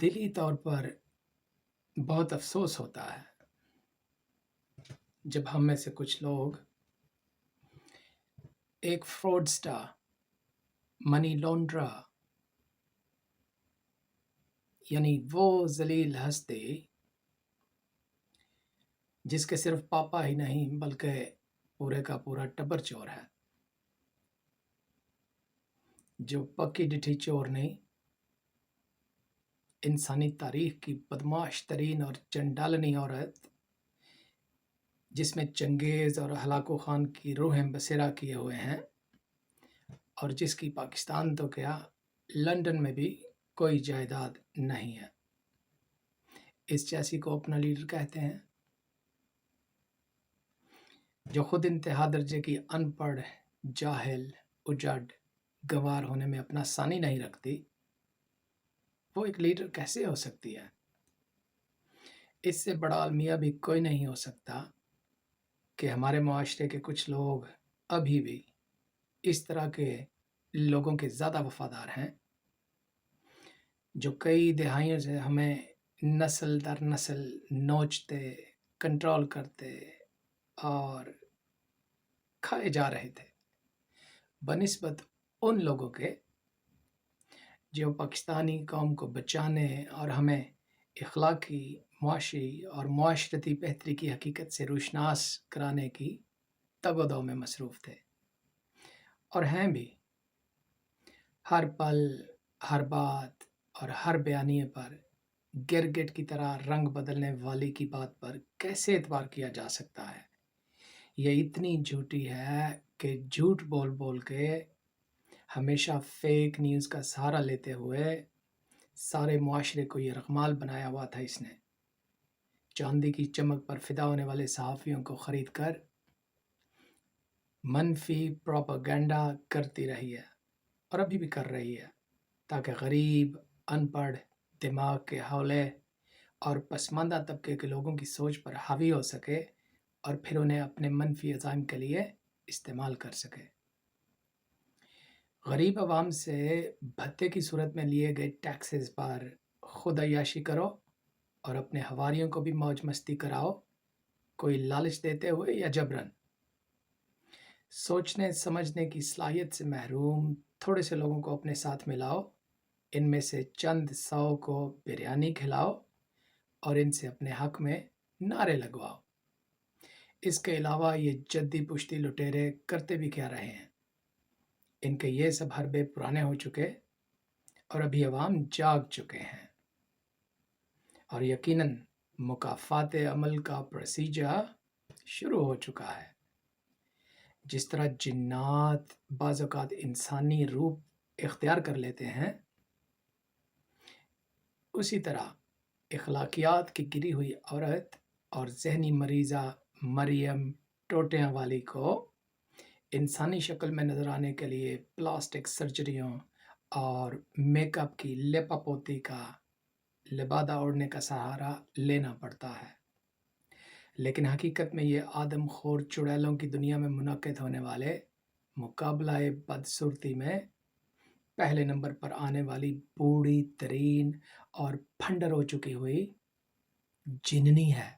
دلی طور پر بہت افسوس ہوتا ہے جب ہم میں سے کچھ لوگ ایک فراڈسٹر، منی لانڈرا، یعنی وہ ذلیل ہستی جس کے صرف پاپا ہی نہیں بلکہ پورے کا پورا ٹبر چور ہے، جو پکی ڈٹھی چور نہیں، انسانی تاریخ کی بدمعاش ترین اور چنڈالنی عورت، جس میں چنگیز اور ہلاکو خان کی روحیں بسیرا کیے ہوئے ہیں، اور جس کی پاکستان تو کیا لندن میں بھی کوئی جائیداد نہیں ہے، اس جیسی کو اپنا لیڈر کہتے ہیں، جو خود انتہا درجے کی ان پڑھ، جاہل، اجڑ، گنوار ہونے میں اپنا ثانی نہیں رکھتی، وہ ایک لیڈر کیسے ہو سکتی ہے؟ اس سے بڑا المیہ بھی کوئی نہیں ہو سکتا کہ ہمارے معاشرے کے کچھ لوگ ابھی بھی اس طرح کے لوگوں کے زیادہ وفادار ہیں، جو کئی دہائیوں سے ہمیں نسل در نسل نوچتے، کنٹرول کرتے اور کھائے جا رہے تھے، بنسبت ان لوگوں کے جو پاکستانی قوم کو بچانے اور ہمیں اخلاقی، معاشی اور معاشرتی بہتری کی حقیقت سے روشناس کرانے کی تگ و دو میں مصروف تھے، اور ہیں بھی۔ ہر پل، ہر بات اور ہر بیانیے پر گرگٹ کی طرح رنگ بدلنے والی کی بات پر کیسے اعتبار کیا جا سکتا ہے؟ یہ اتنی جھوٹی ہے کہ جھوٹ بول بول کے ہمیشہ فیک نیوز کا سہارا لیتے ہوئے سارے معاشرے کو یہ رغمال بنایا ہوا تھا اس نے، چاندی کی چمک پر فدا ہونے والے صحافیوں کو خرید کر منفی پروپیگنڈا کرتی رہی ہے، اور ابھی بھی کر رہی ہے، تاکہ غریب، ان پڑھ، دماغ کے حولے اور پسماندہ طبقے کے لوگوں کی سوچ پر حاوی ہو سکے اور پھر انہیں اپنے منفی عزائم کے لیے استعمال کر سکے۔ غریب عوام سے بھتے کی صورت میں لیے گئے ٹیکسز پر خود عیاشی کرو اور اپنے حواریوں کو بھی موج مستی کراؤ، کوئی لالچ دیتے ہوئے یا جبرن۔ سوچنے سمجھنے کی صلاحیت سے محروم تھوڑے سے لوگوں کو اپنے ساتھ ملاؤ، ان میں سے چند 100 کو بریانی کھلاؤ اور ان سے اپنے حق میں نعرے لگواؤ۔ اس کے علاوہ یہ جدی پشتی لٹیرے کرتے بھی کیا رہے ہیں؟ ان کے یہ سب حربے پرانے ہو چکے اور ابھی عوام جاگ چکے ہیں، اور یقیناً مکافات عمل کا پروسیجر شروع ہو چکا ہے۔ جس طرح جنات بعض اوقات انسانی روپ اختیار کر لیتے ہیں، اسی طرح اخلاقیات کی گری ہوئی عورت اور ذہنی مریضہ مریم ٹوٹیاں والی کو انسانی شکل میں نظر آنے کے لیے پلاسٹک سرجریوں اور میک اپ کی لپا پوتی کا لبادہ اوڑھنے کا سہارا لینا پڑتا ہے، لیکن حقیقت میں یہ آدم خور چڑیلوں کی دنیا میں منعقد ہونے والے مقابلہ بدصورتی میں پہلے نمبر پر آنے والی بوڑھی ترین اور پھنڈر ہو چکی ہوئی جننی ہے۔